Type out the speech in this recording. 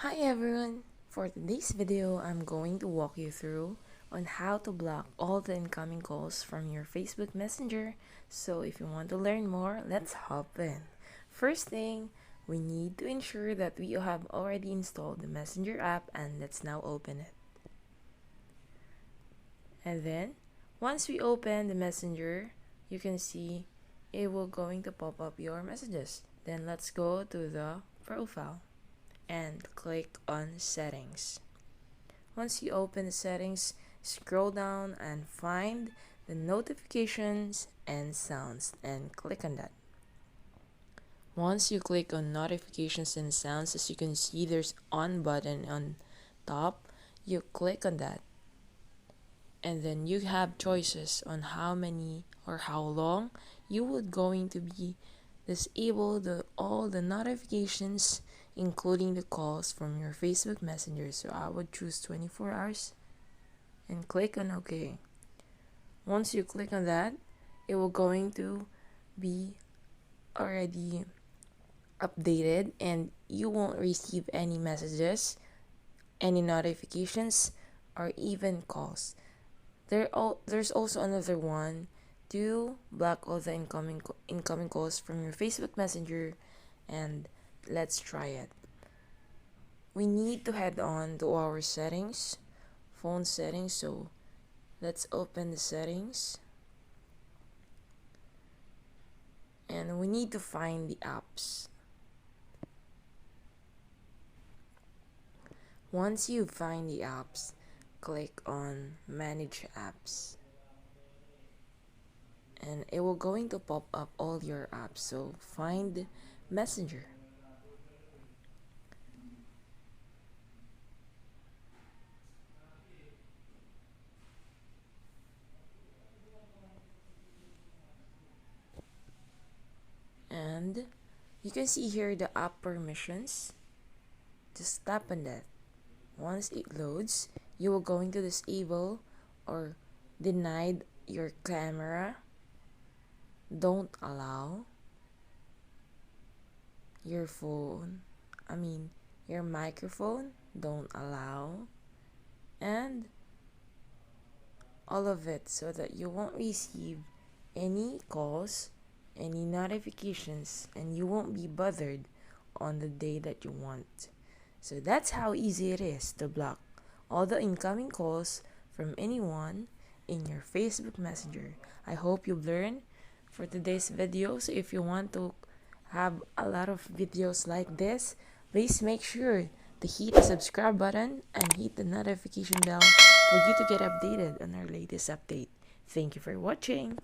Hi everyone! For today's video, I'm going to walk you through on how to block all the incoming calls from your Facebook Messenger. So if you want to learn more, let's hop in. First thing, we need to ensure that we have already installed the Messenger app, and let's now open it. And then, once we open the Messenger, you can see it will going to pop up your messages. Then let's go to the profile and click on settings. Once you open the settings, scroll down and find the notifications and sounds and click on that. Once you click on notifications and sounds, as you can see there's on button on top, you click on that, and then you have choices on how many or how long you would going to be disable all the notifications, including the calls from your Facebook Messenger. So I would choose 24 hours and click on OK. Once you click on that, it will going to be already updated and you won't receive any messages, any notifications, or even calls. There's also another one to block all the incoming calls from your Facebook Messenger, and let's try it. We need to head on to our settings, phone settings. So let's open the settings, and we need to find the apps. Once you find the apps, click on manage apps, and it will going to pop up all your apps. So find Messenger, and you can see here the app permissions. Just tap on that. Once it loads, you will going to disable or denied your camera, don't allow your phone, your microphone, don't allow, and all of it, so that you won't receive any calls, any notifications, and you won't be bothered on the day that you want. So that's how easy it is to block all the incoming calls from anyone in your Facebook Messenger. I hope you learned for today's video. So if you want to have a lot of videos like this, please make sure to hit the subscribe button and hit the notification bell for you to get updated on our latest update. Thank you for watching.